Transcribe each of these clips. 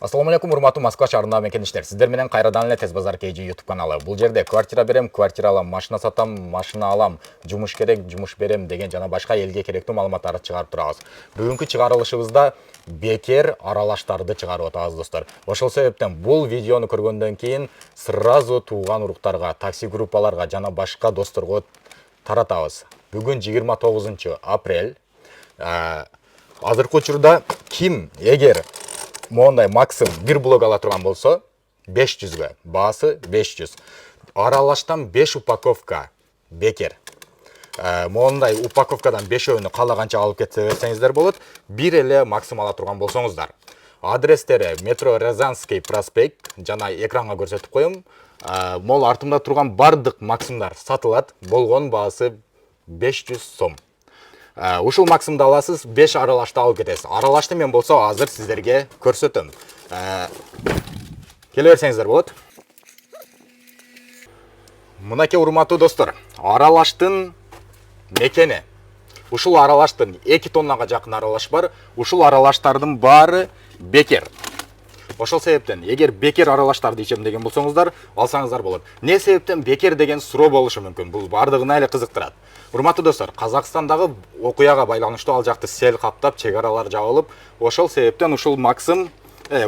Ассаламу алейкум, урматтуу Москва шаарындагы мекендештер. Сиздер менен кайрадан эле Тез базар KG YouTube каналы. Бул жерде квартира берем, квартира алам, машина сатам, машина алам, жумуш керек, жумуш берем деген жана башка элге керектүү маалыматтарды чыгарып турабыз. Бүгүнкү чыгарылышыбызда бекер аралаштарды чыгарып атабыз достор. Ошол себептен бул видеону көргөндөн кийин сразу тууган уруктарга, такси группаларга жана башка досторго таратабыз. Бүгүн 29 апрель. Азыркы учурда ким эгер мондай максим бир блок ала турган болсо 500га, баасы 500. Аралаштан 5 упаковка бекер. Мондай упаковкадан 5өөнү каалаганча алып кете берсеңиздер болот. Бир эле максим ала турган болсоңуздар. Адрестери метро Рязанский проспект жана экранга көрсөтүп коем. Мол артымда турган бардык максимдар сатылат. Болгон баасы 500 сом. Ушул максимди аласыз, 5 аралашты алып кетесиз. Аралашты мен болсо азыр сиздерге көрсөтөм. Келе берсеңиздер болот. Мынакей урматтуу достор, аралаштын мекени. Ушул аралаштын 2 тоннага жакын аралаш бар. Ушул аралаштардын баары бекер. Ошол себептен, эгер бекер аралаштарды ичем деген болсоңуздар, алсаңыздар болот. Не себептен бекер деген суроо болушу мүмкүн. Бул бардыгына эле кызыктырат. Урматтуу достор, Казакстандагы окуяга байланыштуу ал жакты сел каптап, чек аралар жабылып, ошол себептен ушул максим,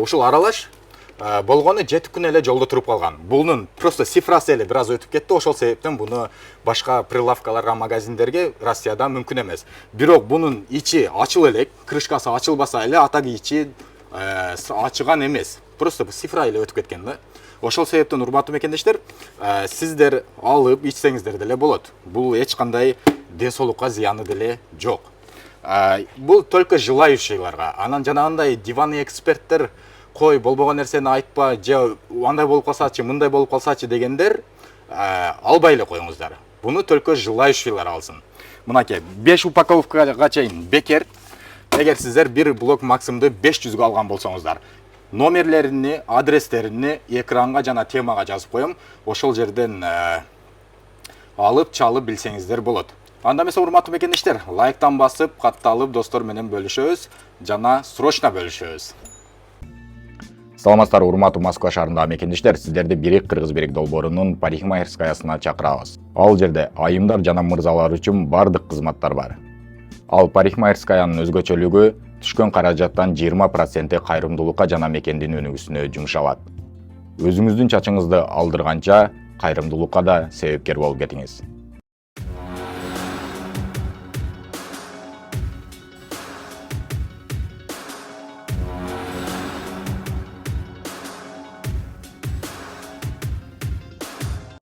ушул аралаш болгону 7 күн эле жолдо туруп калган. Бунун просто цифрасы эле бир аз өтүп кетти, ошол себептен буну башка прилавкаларга, магазиндерге Россияда мүмкүн эмес. Бирок бунун ичи ачыл элек, крышкасы ачылбаса эле атаги ичи ачыган эмес. Просто цифра эле өтүп кеткен да. Ошол себептен урматтуу мекендештер, сиздер алып ичсеңиздер деле болот. Бул эч кандай денсаулыкка зыяны деле жок. Бул только желающийларга. Анан жанагындай диванный эксперттер кой болбогон нерсени айтпа, же андай болуп калсачы, мындай болуп калсачы дегендер албай эле коюңуздар. Буну только желающийлар алсын. Мынакей 5 упаковкага чейин бекер. Эгер сиздер бир блок максимды 500га алган болсоңуздар, номерлерини, адрестерини экранга жана темага жазып коем. Ошол жерден алып чалып билсеңиздер болот. Анда эмесе урматтуу мекендештер, лайктан басып, катталып достор менен бөлүшөбүз жана срочно бөлүшөбүз. Саламатсыздар урматтуу Москва шаарындагы мекендештер, сиздерди Бирик Кыргыз Бирик долбоорунун парикмахерскаясына чакырабыз. Ал жерде айымдар жана мырзалар үчүн бардык кызматтар бар. Ал парикмахерскаянын өзгөчөлүгү түшкөн каражаттан 20% кайрымдуулукка жана мекендин өнүгүүсүнө жумшалат. Өзүңүздүн чачыңызды алдырганча кайрымдуулукка да себепкер болуп кетиңиз.